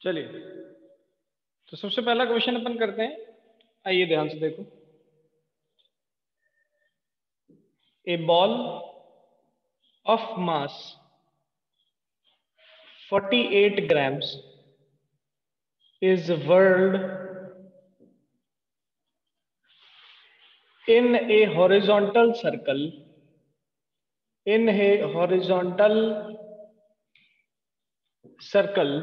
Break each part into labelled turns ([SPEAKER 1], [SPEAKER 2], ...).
[SPEAKER 1] चलिए, तो सबसे पहला क्वेश्चन अपन करते हैं। आइए ध्यान से देखो। A ball of mass 48 grams is whirled in a horizontal circle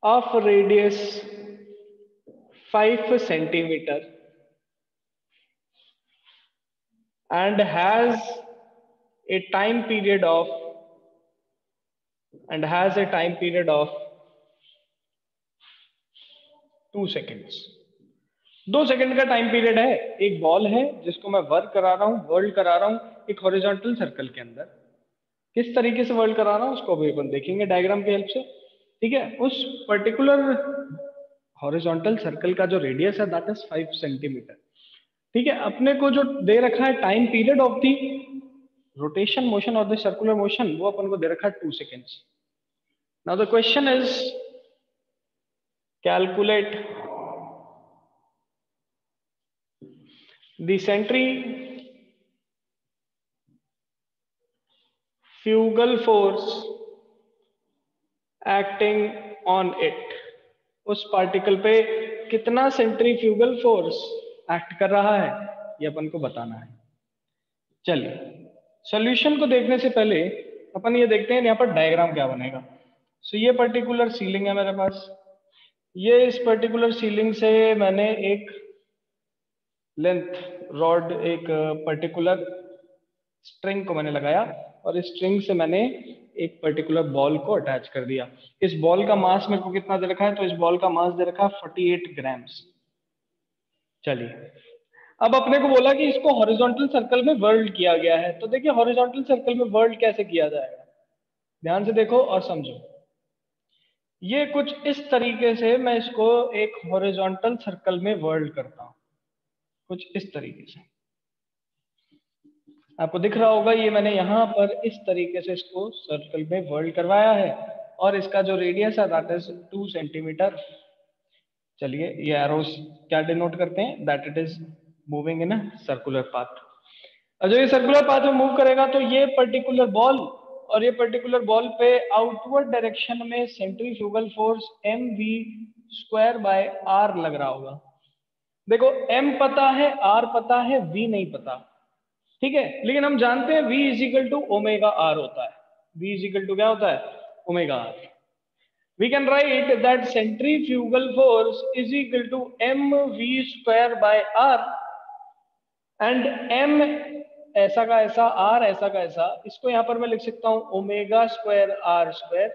[SPEAKER 1] of radius 5 centimeter and has a time period of 2 seconds। 2 second का टाइम पीरियड है। एक बॉल है जिसको मैं वर्ल्ड करा रहा हूं एक हॉरिजॉन्टल सर्कल के अंदर। किस तरीके से वर्ल्ड करा रहा हूं उसको भी अपन देखेंगे डायग्राम की हेल्प से। ठीक है, उस पर्टिकुलर हॉरिजॉन्टल सर्कल का जो रेडियस है दैट इज 5 सेंटीमीटर। ठीक है, अपने को जो दे रखा है time period of the rotation motion और द सर्कुलर मोशन वो अपन को दे रखा है 2 seconds. Now the question is calculate the centrifugal force acting on it. उस पार्टिकल पे कितना सेंट्रीफ्यूगल फोर्स एक्ट कर रहा है ये अपन को बताना है। चलिए, सॉल्यूशन को देखने से पहले अपन ये देखते हैं यहाँ पर डायग्राम क्या बनेगा। सो ये पर्टिकुलर सीलिंग है मेरे पास। ये इस पर्टिकुलर सीलिंग से मैंने एक लेंथ रॉड एक पर्टिकुलर स्ट्रिंग को मैंने लगाया और इस स्ट्रिंग से मैंने एक पर्टिकुलर बॉल को अटैच कर दिया। इस बॉल का मास मेरे को कितना दे रखा है, तो इस बॉल का मास दे रखा है 48 ग्राम्स। चलिए, अब अपने को बोला कि इसको हॉरिजॉन्टल सर्कल में वर्ल्ड किया गया है। तो देखिए हॉरिजॉन्टल सर्कल में वर्ल्ड कैसे किया जाएगा, ध्यान से देखो और समझो। ये कुछ इस तरीके से मैं इसको एक हॉरिजॉन्टल सर्कल में वर्ल्ड करता हूं, कुछ इस तरीके से। आपको दिख रहा होगा ये मैंने यहां पर इस तरीके से इसको सर्कल में वर्ल्ड करवाया है और इसका जो रेडियस है दैट इज 2 सेंटीमीटर। चलिए, ये एरोस क्या डिनोट करते हैं, that it is moving in a circular path. और जो ये सर्कुलर पाथ में मूव करेगा तो ये पर्टिकुलर बॉल और ये पर्टिकुलर बॉल पे आउटवर्ड डायरेक्शन में centrifugal force mv² by r लग रहा होगा। देखो m पता है, r पता है, v नहीं पता। ठीक है, लेकिन हम जानते हैं v is equal to omega R होता है। v इज इक्वल टू क्या होता है, omega R. We can write that centrifugal force is equal to mv² by r and m ऐसा का ऐसा, r ऐसा का ऐसा, इसको यहां पर मैं लिख सकता हूं ओमेगा स्क्वायर आर स्क्वायर।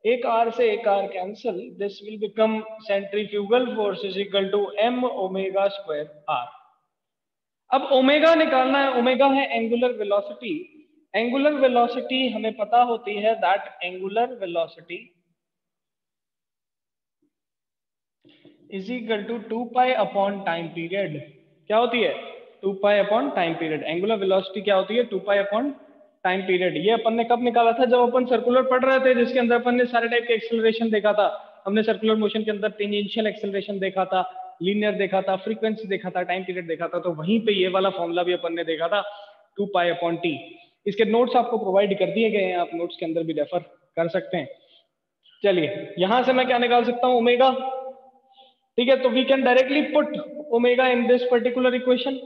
[SPEAKER 1] एक r से एक r cancel, this will become centrifugal force is equal to m omega square r। अब ओमेगा निकालना है, ओमेगा है एंगुलर वेलोसिटी। एंगुलर वेलोसिटी हमें पता होती है that angular velocity is equal to 2 pi upon time period. क्या होती है, 2 pi upon time period. Angular velocity क्या होती है, 2 पाई अपॉन टाइम पीरियड। ये अपन ने कब निकाला था, जब अपन सर्कुलर पढ़ रहे थे जिसके अंदर अपन ने सारे टाइप के एक्सेलरेशन देखा था। हमने सर्कुलर मोशन के अंदर टेंजेंशियल एक्सेलरेशन देखा था, लीनियर देखा था, फ्रीक्वेंसी देखा था, टाइम पीरियड देखा था। तो वहीं पे ये वाला फॉर्मूला भी अपन ने देखा था, 2 पाई अपॉन टी। इसके नोट्स आपको प्रोवाइड कर दिए गए हैं, आप नोट्स के अंदर भी रेफर कर सकते हैं। चलिए, यहां से मैं क्या निकाल सकता हूं, ओमेगा। ठीक है, तो we can directly put omega in this particular equation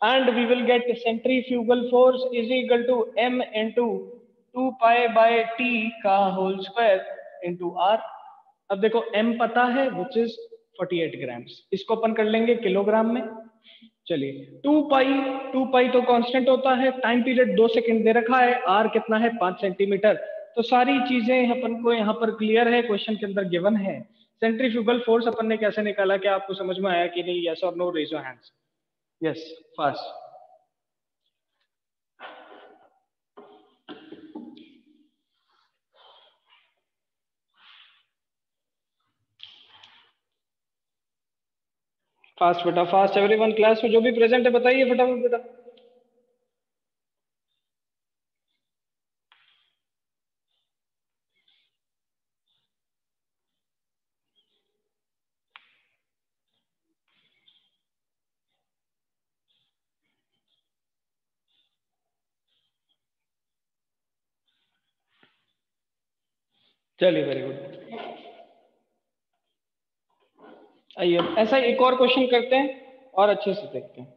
[SPEAKER 1] and we will get centrifugal force is equal to m into 2 pi by t का होल स्क्वायर into r। अब देखो m पता है which is 48 ग्राम्स, इसको अपन कर लेंगे kilogram में। चलिए, 2 पाई तो कांस्टेंट होता है, टाइम पीरियड 2 सेकंड दे रखा है, r कितना है 5 सेंटीमीटर। तो सारी चीजें अपन को यहाँ पर क्लियर है, क्वेश्चन के अंदर गिवन है। सेंट्रीफ्यूगल फोर्स अपन ने कैसे निकाला, क्या आपको समझ में आया कि नहीं, यस और no, raise your hands. Yes, fast. Fast बेटा फास्ट, एवरीवन क्लास में जो भी प्रेजेंट है बताइए फटाफट बेटा। चलिए वेरी गुड। आइए ऐसा एक और क्वेश्चन करते हैं और अच्छे से देखते हैं।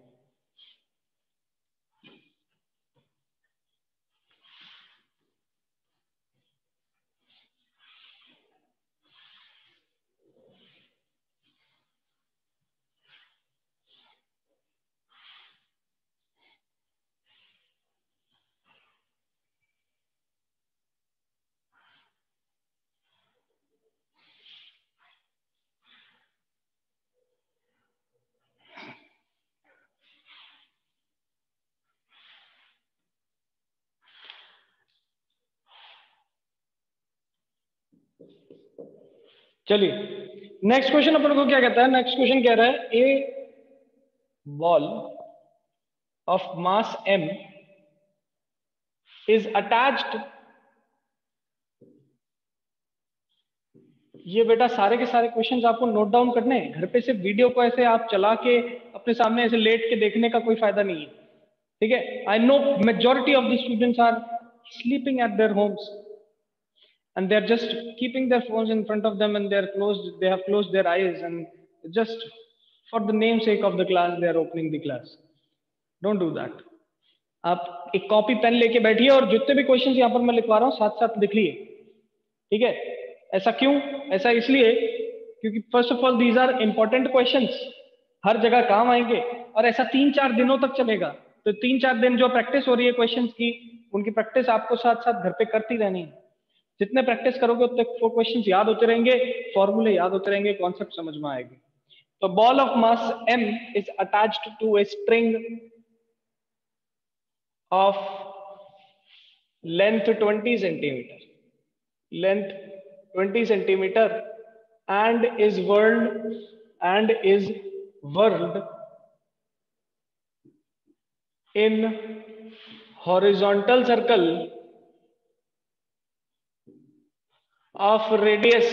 [SPEAKER 1] चलिए नेक्स्ट क्वेश्चन अपन को क्या कहता है। नेक्स्ट क्वेश्चन कह रहा है a ball of mass m is attached. ये बेटा सारे के सारे क्वेश्चंस आपको नोट डाउन करने हैं। घर पे सिर्फ वीडियो को ऐसे आप चला के अपने सामने ऐसे लेट के देखने का कोई फायदा नहीं है, ठीक है। I know majority of the students are sleeping at their homes and they're just keeping their phones in front of them and they have closed their eyes and just for the namesake of the class they are opening the class. Don't do that. आप एक copy pen लेके बैठिए और जितने भी questions यहाँ पर मैं लिखवा रहा हूँ साथ साथ लिख लिए, ठीक है। ऐसा क्यों? ऐसा इसलिए क्योंकि first of all these are important questions, हर जगह काम आएंगे और ऐसा 3-4 दिनों तक चलेगा। तो 3-4 दिन जो प्रैक्टिस हो रही है क्वेश्चंस की, उनकी प्रैक्टिस आपको साथ साथ घर पे करती रहनी है। जितने प्रैक्टिस करोगे उतने क्वेश्चंस याद होते रहेंगे, फॉर्मूले याद होते रहेंगे, कॉन्सेप्ट समझ में आएगी। तो ball of mass m is attached to a string of length 20 centimeter, length 20 centimeter and is whirled in horizontal circle of radius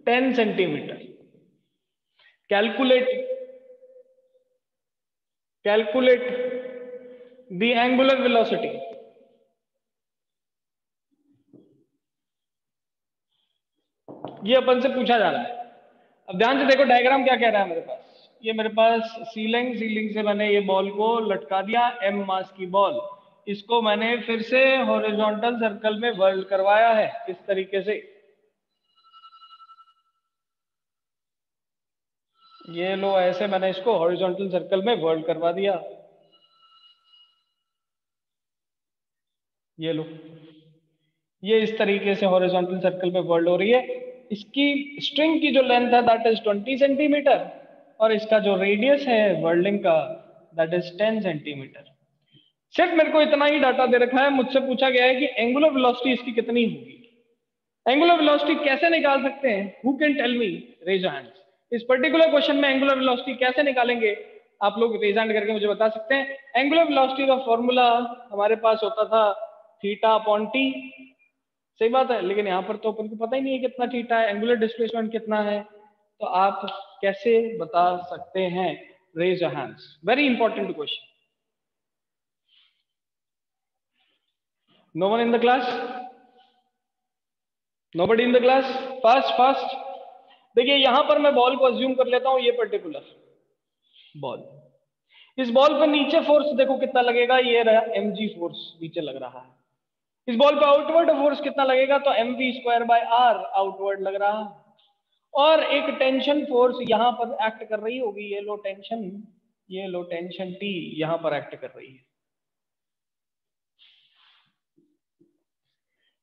[SPEAKER 1] 10 centimeter. Calculate the angular velocity. ये अपन से पूछा जा रहा है। अब ध्यान से देखो डायग्राम क्या कह रहा है मेरे पास। ये मेरे पास सीलिंग से मैंने ये बॉल को लटका दिया, m मास की बॉल। इसको मैंने फिर से हॉरिजॉन्टल सर्कल में वर्ल्ड करवाया है इस तरीके से। ये लो ऐसे मैंने इसको हॉरिजॉन्टल सर्कल में वर्ल्ड करवा दिया। ये लो, ये इस तरीके से हॉरिजॉन्टल सर्कल में वर्ल्ड हो रही है। इसकी स्ट्रिंग की जो लेंथ है दैट इज 20 सेंटीमीटर और इसका जो रेडियस है वर्ल्डिंग का दैट इज 10 सेंटीमीटर। सिर्फ मेरे को इतना ही डाटा दे रखा है। मुझसे पूछा गया है कि एंगुलर वेलोसिटी इसकी कितनी होगी। एंगुलर वेलोसिटी कैसे निकाल सकते हैं? Who can tell me? Raise hands. इस पर्टिकुलर क्वेश्चन में एंगुलर वेलोसिटी कैसे निकालेंगे? आप लोग रेज हैंड करके मुझे बता सकते हैं। एंगुलर वेलोसिटी का फॉर्मूला हमारे पास होता था थीटा अपॉन टी। सही बात है, लेकिन यहाँ पर तो अपन को पता ही नहीं है कितना थीटा है, एंगुलर डिस्प्लेसमेंट कितना है। तो आप कैसे बता सकते हैं? Raise your hands. Very important question. No one in the class? Nobody in the class? Fast. देखिए यहां पर मैं बॉल को अज्यूम कर लेता हूं, ये पर्टिकुलर बॉल। इस बॉल पर नीचे फोर्स देखो कितना लगेगा, ये रहा mg फोर्स नीचे लग रहा है। इस बॉल पे आउटवर्ड फोर्स कितना लगेगा? तो mv²/r आउटवर्ड लग रहा है। और एक टेंशन फोर्स यहां पर एक्ट कर रही होगी, ये लो टेंशन T यहां पर एक्ट कर रही है।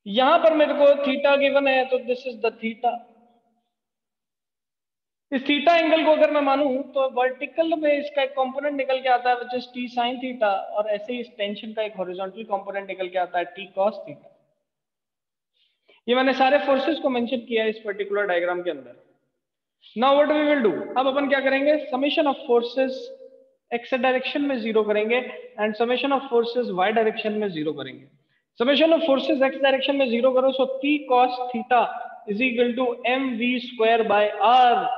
[SPEAKER 1] यहां पर मेरे को थीटा गिवन है तो दिस इज द थीटा। इस थीटा एंगल को अगर मैं मानूं तो वर्टिकल में इसका एक कंपोनेंट निकल के आता है which is T sine theta, और ऐसे ही इस टेंशन का एक हॉरिजॉन्टल कंपोनेंट निकल के आता है टी कॉस थीटा। ये मैंने सारे फोर्सेस को मेंशन किया है इस पर्टिकुलर डायग्राम के अंदर। Now what we will do, अब अपन क्या करेंगे? Summation of forces X direction में 0 करेंगे and summation of forces Y direction में 0 करेंगे। Summation of forces X direction में 0 करो, so T cos theta is equal to mv²/r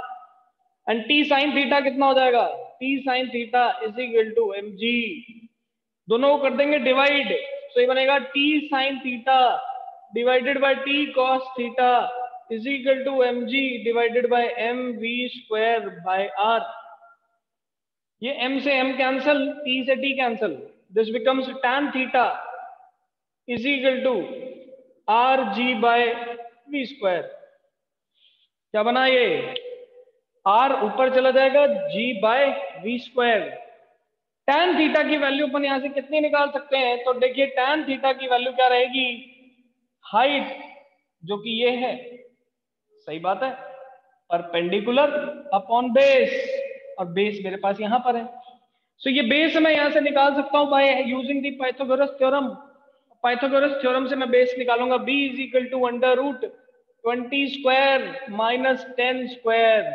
[SPEAKER 1] and T sine theta कितना हो जाएगा? T sine theta is equal to mg। दोनों को कर देंगे डिवाइड, तो ये बनेगा T sine theta divided by T cos theta is equal to mg divided by mv square by r। ये m से m कैंसल, t से t cancel, this becomes tan theta is equal to R G by V square. क्या बना ये? r ऊपर चला जाएगा, g by V square. tan theta की वैल्यू अपन यहां से कितनी निकाल सकते हैं? तो देखिए tan थीटा की वैल्यू क्या रहेगी? हाइट जो कि ये है, सही बात है, परपेंडिकुलर अपॉन बेस, और बेस मेरे पास यहां पर है। सो ये बेस मैं यहां से निकाल सकता हूं by using the Pythagoras theorem. Pythagoras theorem से मैं बेस निकालूंगा, b is equal to under root 20 square minus 10 square,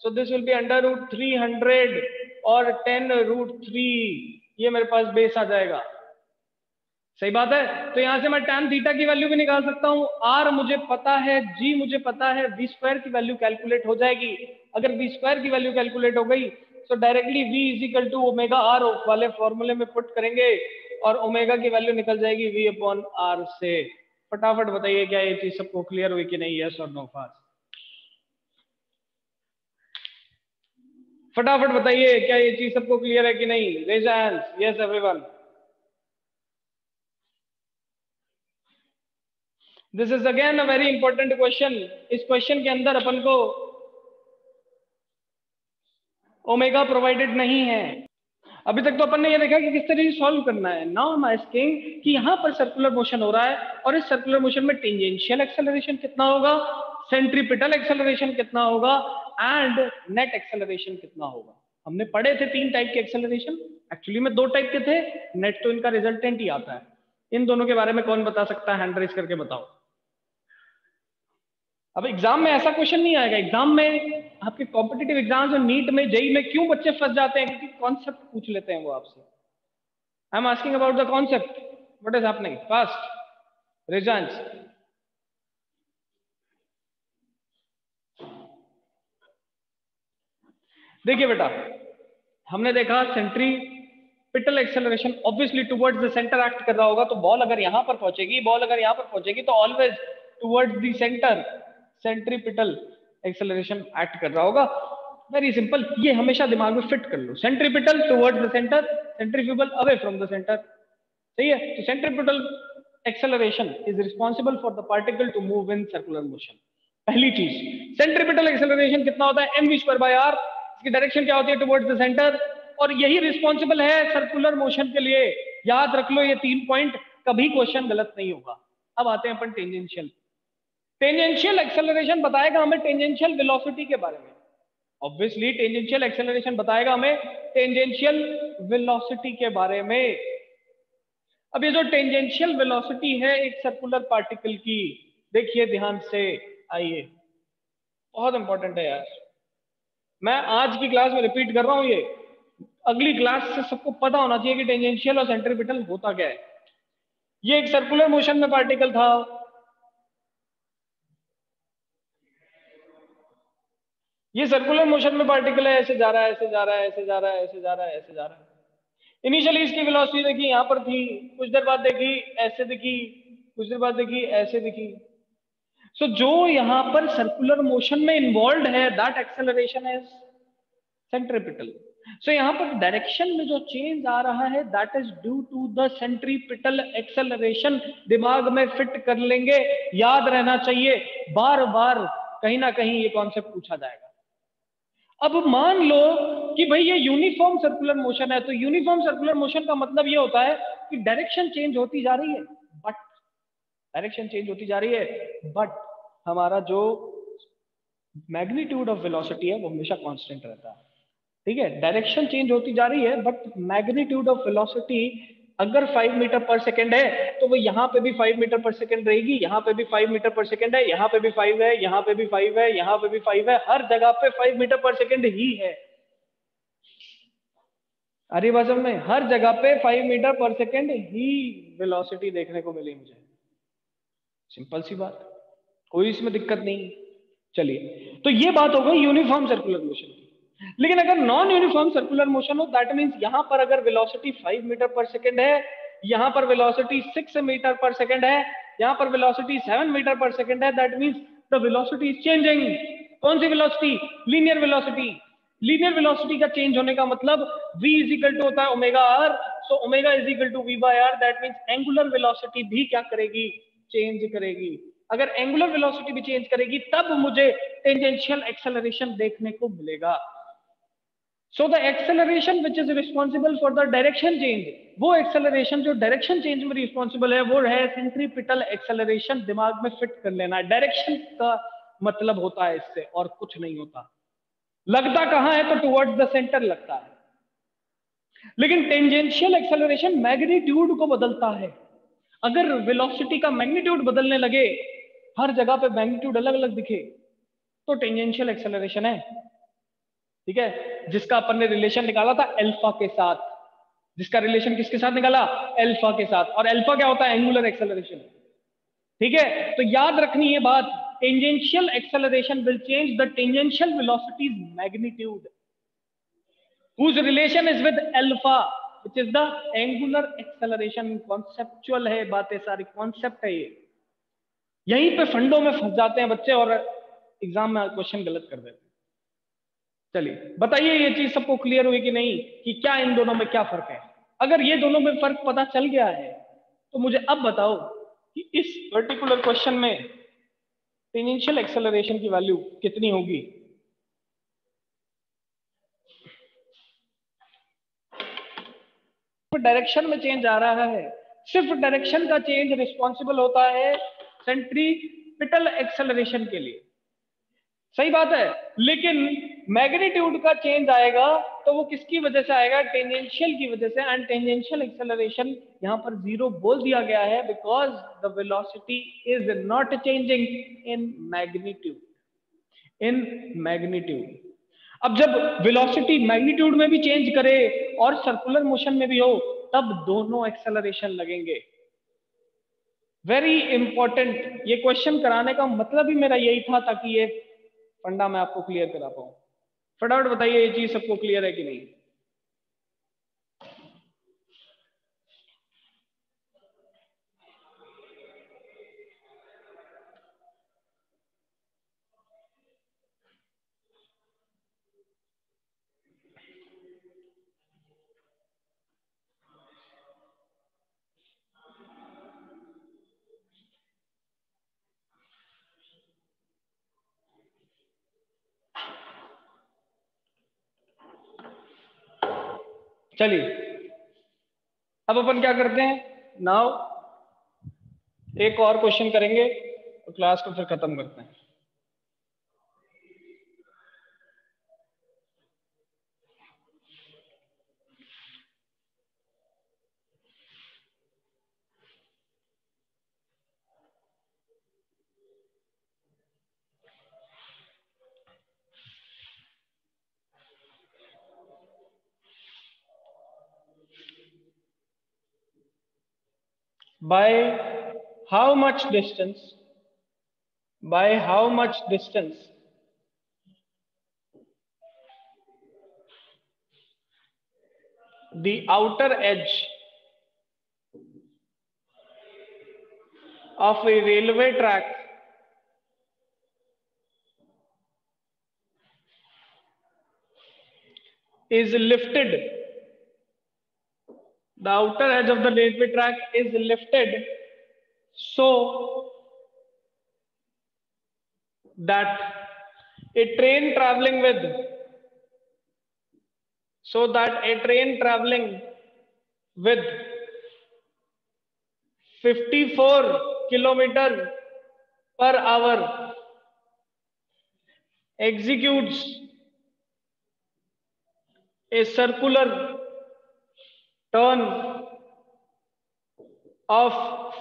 [SPEAKER 1] so this will be under root 300 और 10 रूट 3, ये मेरे पास बेस आ जाएगा। सही बात है। तो यहां से मैं tan थीटा की वैल्यू भी निकाल सकता हूं, r मुझे पता है, g मुझे पता है, v स्क्वायर की वैल्यू कैलकुलेट हो जाएगी। अगर v स्क्वायर की वैल्यू कैलकुलेट हो गई तो directly v is equal to omega r वाले फॉर्मूले में पुट करेंगे और ओमेगा की वैल्यू निकल जाएगी v अपॉन r से। फटाफट बताइए क्या ये चीज सबको क्लियर हुई कि नहीं? यस और नो? फास्ट फटाफट बताइए क्या ये चीज सबको क्लियर है कि नहीं? Raise hands. Yes everyone. This is again a very important question. इस क्वेश्चन के अंदर अपन को ओमेगा प्रोवाइडेड नहीं है। अभी तक तो अपन ने ये देखा कि किस तरीके से सॉल्व करना है। नाउ आई एम आस्किंग कि यहां पर सर्कुलर मोशन हो रहा है और इस सर्कुलर मोशन में टेंजेंशियल एक्सेलरेशन कितना होगा, सेंट्रीपिटल एक्सेलरेशन कितना होगा एंड नेट एक्सेलरेशन कितना होगा। हमने पढ़े थे 3 टाइप के एक्सेलरेशन, एक्चुअली में 2 टाइप के थे, नेट तो इनका रिजल्टेंट ही आता है। इन दोनों के बारे में कौन बता सकता है? हैंड रेज करके बताओ। अब एग्जाम में ऐसा क्वेश्चन नहीं आएगा। एग्जाम में आपके कॉम्पिटिटिव एग्जाम्स और नीट में, जेई में क्यों बच्चे फंस जाते हैं? क्योंकि कॉन्सेप्ट पूछ लेते हैं वो आपसे। I am asking about the concept, what is happening? Fast results. देखिए बेटा, हमने देखा centripetal acceleration obviously towards the centre act कर रहा होगा, तो बॉल अगर यहां पर पहुंचेगी, बॉल अगर यहां पर पहुंचेगी तो always towards the centre centripetal acceleration act कर रहा होगा। वेरी सिंपल, ये हमेशा दिमाग में फिट कर लो। Centripetal towards the centre, centrifugal away from the centre. सही है। तो centripetal acceleration is responsible for the particle to move in circular motion. पहली चीज, सेंट्रीपिटल एक्सेलरेशन कितना होता है? mv square by r। इसकी डायरेक्शन क्या होती है? टुवर्ड्स द सेंटर, और यही रिस्पॉन्सिबल है सर्कुलर मोशन के लिए। याद रख लो ये 3 पॉइंट, कभी क्वेश्चन गलत नहीं होगा। अब आते हैं अपन टेंजेंशियल। टेंजेंशियल एक्सेलरेशन बताएगा हमें टेंजेंशियल वेलोसिटी के बारे में। ऑब्वियसली टेंजेंशियल एक्सेलरेशन बताएगा हमें टेंजेंशियल वेलोसिटी के बारे में। अब ये जो टेंजेंशियल वेलोसिटी है एक सर्कुलर पार्टिकल की, देखिए ध्यान से, आइए, बहुत इंपॉर्टेंट है यार। मैं आज की क्लास में रिपीट कर रहा हूं, ये अगली क्लास से सबको पता होना चाहिए कि टेंजेंशियल और सेंट्रीपिटल होता क्या है। ये एक सर्कुलर मोशन में पार्टिकल था, ये सर्कुलर मोशन में पार्टिकल है, ऐसे जा रहा है, ऐसे जा रहा है, ऐसे जा रहा है, ऐसे जा रहा है, ऐसे जा रहा है। इनिशियली इसकी वेलोसिटी देखी यहां पर थी, कुछ देर बाद देखी ऐसे दिखी, कुछ देर बाद देखी ऐसे दिखी। सो जो यहां पर सर्कुलर मोशन में इन्वॉल्व है that acceleration is centripetal. So यहां पर डायरेक्शन में जो चेंज आ रहा है that is due to the centripetal acceleration. दिमाग में फिट कर लेंगे, याद रहना चाहिए, बार बार कहीं ना कहीं ये कॉन्सेप्ट पूछा जाएगा। अब मान लो कि भाई ये यूनिफॉर्म सर्कुलर मोशन है, तो यूनिफॉर्म सर्कुलर मोशन का मतलब ये होता है कि डायरेक्शन चेंज होती जा रही है, बट डायरेक्शन चेंज होती जा रही है, बट हमारा जो मैग्नीट्यूड ऑफ वेलोसिटी है वो हमेशा कांस्टेंट रहता है। ठीक है, डायरेक्शन चेंज होती जा रही है बट मैग्नीट्यूड ऑफ वेलोसिटी अगर 5 मीटर पर सेकेंड है तो वो यहाँ पे भी 5 मीटर पर सेकेंड रहेगी, यहाँ पे भी 5 मीटर पर सेकेंड है, यहाँ पे भी 5 है, यहाँ पे भी 5 है, यहाँ पे भी 5 है, हर जगह पे 5 मीटर पर सेकेंड ही है। अरे भाषा में हर जगह पे 5 मीटर पर सेकेंड ही वेलोसिटी देखने को मिली मुझे। सिंपल सी बात, कोई इसमें दिक्कत नहीं। चलिए, तो ये बात हो गई यूनिफॉर्म सर्कुलर मोशन की। लेकिन अगर नॉन यूनिफॉर्म सर्कुलर मोशन हो दैट मींस यहां पर अगर वेलोसिटी 5 मीटर पर सेकेंड है, यहां पर वेलोसिटी 6 मीटर पर सेकेंड है, यहाँ पर वेलोसिटी 7 मीटर पर सेकेंड है, that means the velocity is changing. कौन सी velocity? Linear velocity. Linear velocity का चेंज होने का मतलब v इज इक्वल टू होता है omega r, so omega is equal to v by r, that means angular velocity भी क्या करेगी? चेंज करेगी। अगर एंगुलर वेलोसिटी भी चेंज करेगी तब मुझे टेंजेंशियल एक्सेलरेशन देखने को मिलेगा। So the acceleration which is responsible for the direction change, वो एक्सेलरेशन जो डायरेक्शन चेंज में रिस्पॉन्सिबल है वो है सेंट्रीपिटल एक्सेलरेशन। दिमाग में फिट कर लेना, डायरेक्शन का मतलब होता है इससे और कुछ नहीं होता। लगता कहां है? तो टुवर्ड्स द सेंटर लगता है। लेकिन टेंजेंशियल एक्सेलरेशन मैग्नीट्यूड को बदलता है। अगर वेलोसिटी का मैग्नीट्यूड बदलने लगे, हर जगह पे मैग्नीट्यूड अलग अलग दिखे, तो टेंजेंशियल एक्सेलरेशन है। ठीक है, जिसका अपन ने रिलेशन निकाला था अल्फा के साथ, जिसका रिलेशन किसके साथ निकाला? अल्फा के साथ। और अल्फा क्या होता है? Angular acceleration. ठीक है, तो याद रखनी ये बात, tangential acceleration will change the tangential velocities magnitude whose relation is with alpha which is the angular acceleration। Conceptual है बातें सारी, कॉन्सेप्ट है ये। यहीं पे फंडों में फंस जाते हैं बच्चे और एग्जाम में क्वेश्चन गलत कर देते हैं। चलिए बताइए ये चीज सबको क्लियर हुई कि नहीं, कि क्या इन दोनों में क्या फर्क है? अगर ये दोनों में फर्क पता चल गया है तो मुझे अब बताओ कि इस पर्टिकुलर क्वेश्चन में टेंजेंशियल एक्सेलरेशन की वैल्यू कितनी होगी? डायरेक्शन में चेंज आ रहा है, सिर्फ डायरेक्शन का चेंज रिस्पॉन्सिबल होता है सेंट्रीपिटल एक्सेलरेशन के लिए। सही बात है, लेकिन मैग्नीट्यूड का चेंज आएगा तो वो किसकी वजह से आएगा? टेंजेंशियल की वजह से। एंड टेंजेंशियल एक्सेलरेशन यहां पर जीरो बोल दिया गया है because the velocity is not changing in magnitude. In magnitude. अब जब वेलोसिटी मैग्नीट्यूड में भी चेंज करे और सर्कुलर मोशन में भी हो, तब दोनों एक्सेलरेशन लगेंगे। वेरी इंपॉर्टेंट, ये क्वेश्चन कराने का मतलब ही मेरा यही था ताकि ये फंडा मैं आपको क्लियर करा पाऊं। फटाफट बताइए ये चीज सबको क्लियर है कि नहीं? चलिए अब अपन क्या करते हैं, नाउ एक और क्वेश्चन करेंगे और क्लास को फिर खत्म करते हैं। By how much distance? By how much distance the outer edge of a railway track is lifted? The outer edge of the railway track is lifted so that a train traveling with with 54 kilometer per hour executes a circular turn of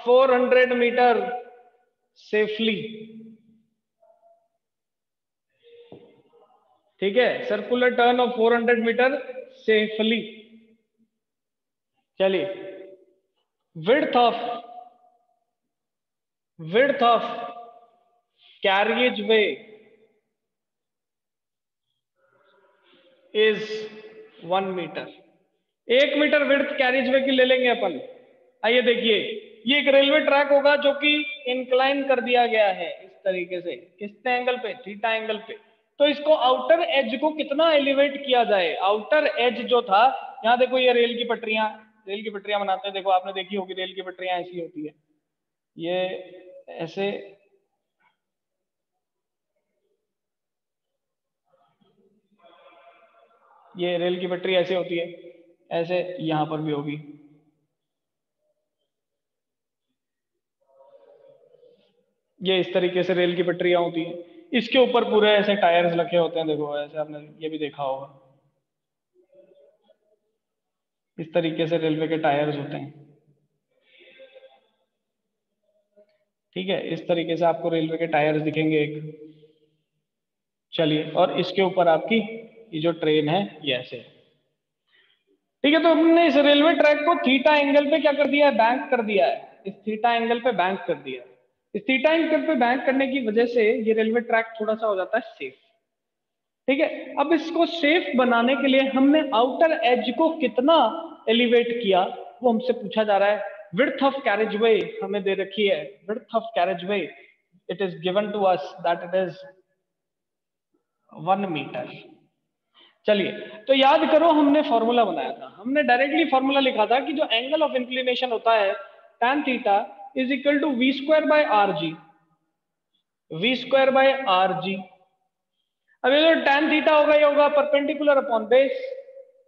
[SPEAKER 1] 400 meter safely। ठीक है, circular turn of 400 metre safely. चलिए, width of carriageway is 1 metre. 1 metre width carriageway की ले लेंगे अपन। आइए देखिए, ये एक रेलवे ट्रैक होगा जो कि इंक्लाइन कर दिया गया है इस तरीके से, किस एंगल पे, थीटा एंगल पे। तो इसको आउटर एज को कितना एलिवेट किया जाए, आउटर एज जो था, यहाँ देखो ये रेल की पटरियां बनाते हैं, देखो आपने देखी होगी रेल की पटरियां ऐसी होती है, ये ऐसे, ये रेल की पटरी ऐसे होती है, ऐसे यहां पर भी होगी, ये इस तरीके से रेल की पटरियां होती हैं। इसके ऊपर पूरे ऐसे टायर्स लगे होते हैं, देखो ऐसे आपने ये भी देखा होगा, इस तरीके से रेलवे के टायर्स होते हैं। ठीक है, इस तरीके से आपको रेलवे के टायर्स दिखेंगे एक। चलिए, और इसके ऊपर आपकी ये जो ट्रेन है ये ऐसे। ठीक है, तो हमने इस रेलवे ट्रैक को थीटा एंगल पे क्या कर दिया है, बैंक कर दिया है, इस थीटा एंगल पे बैंक कर दिया है। इस थीटा एंगल पे बैंक करने की वजह से ये रेलवे ट्रैक थोड़ा सा हो जाता है सेफ। ठीक है, अब इसको सेफ बनाने के लिए हमने आउटर एज को कितना एलिवेट किया वो हमसे पूछा जा रहा है। विड्थ ऑफ कैरेजवे हमें दे रखी है, width of carriageway it is given to us that it is 1 metre. चलिए, तो याद करो हमने फॉर्मूला बनाया था, हमने डायरेक्टली फॉर्मूला लिखा था कि जो एंगल ऑफ इंक्लिनेशन होता है tan theta is equal to V square by R G, V square by R G. अब ये जो tan थीटा होगा ये होगा perpendicular upon base,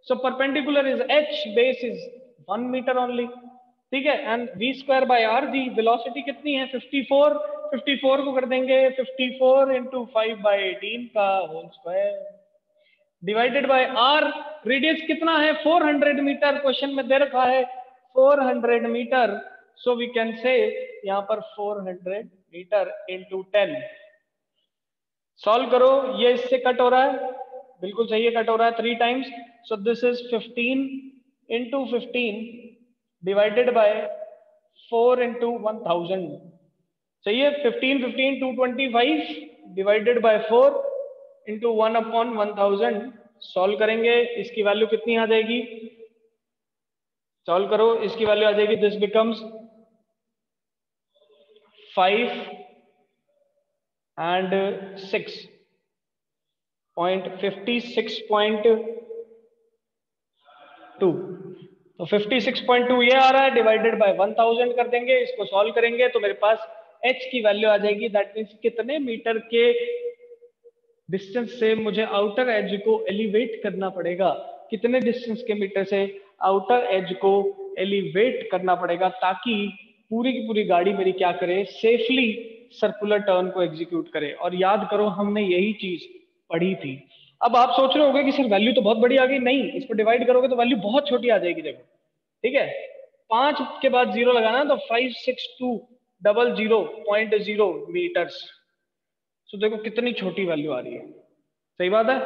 [SPEAKER 1] so perpendicular is h, base is 1 metre only. ठीक है, and v square by R G, velocity कितनी है 54, 54 को कर देंगे 54 इंटू 5/18 का whole square divided by R, radius कितना है 400 मीटर, क्वेश्चन में दे रखा है 400 metre, so we can say यहाँ पर 400 मीटर इंटू 10। सॉल्व करो, ये इससे कट हो रहा है, बिल्कुल सही है, कट हो रहा है 3 times, so this is 15 into 15 divided by 4 into 1000। सही है, 15 15 225 divided by 4 into 1 upon 1000। Solve करेंगे, इसकी वैल्यू कितनी आ जाएगी, सॉल्व करो, इसकी वैल्यू आ जाएगी, दिस बिकम्स 5 and 6.56.2, तो 56.2 ये आ रहा है, डिवाइडेड बाय 1000 कर देंगे, इसको सॉल्व करेंगे तो मेरे पास h की वैल्यू आ जाएगी, दैट मीन्स कितने मीटर के डिस्टेंस से मुझे आउटर एज को एलिवेट करना पड़ेगा, कितने डिस्टेंस के मीटर से आउटर एज को एलिवेट करना पड़ेगा ताकि पूरी की पूरी गाड़ी मेरी क्या करे, सेफली सर्कुलर टर्न को एग्जीक्यूट करे। और याद करो हमने यही चीज पढ़ी थी। अब आप सोच रहे होगे कि सर वैल्यू तो बहुत बड़ी आ गई, नहीं, इसको डिवाइड करोगे तो वैल्यू बहुत छोटी आ जाएगी, देखो। ठीक है, 5 के बाद 0 लगाना तो 56200.0 मीटर्स। तो देखो कितनी छोटी वैल्यू आ रही है, सही बात है।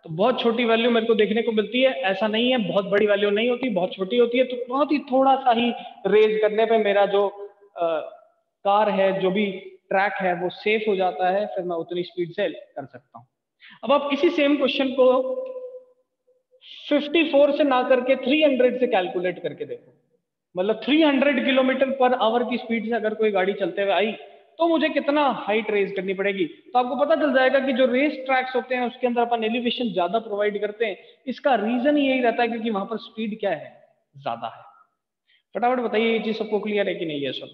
[SPEAKER 1] तो बहुत छोटी वैल्यू मेरे को देखने को मिलती है, ऐसा नहीं है बहुत बड़ी वैल्यू नहीं होती, बहुत छोटी होती है। तो बहुत ही थोड़ा सा ही रेज करने पे मेरा जो कार है, जो भी ट्रैक है वो सेफ हो जाता है, फिर मैं उतनी स्पीड से कर सकता हूँ। अब आप इसी सेम क्वेश्चन को 54 से ना करके 300 से कैलकुलेट करके देखो, मतलब 300 किलोमीटर पर आवर की स्पीड से अगर कोई गाड़ी चलते हुए आई तो मुझे कितना हाइट रेज करनी पड़ेगी। तो आपको पता चल जाएगा कि जो रेस ट्रैक्स होते हैं उसके अंदर अपन एलिवेशन ज्यादा प्रोवाइड करते हैं, इसका रीजन यही रहता है क्योंकि वहां पर स्पीड क्या है, ज्यादा है। फटाफट बताइए ये चीज सबको क्लियर है कि नहीं है सब।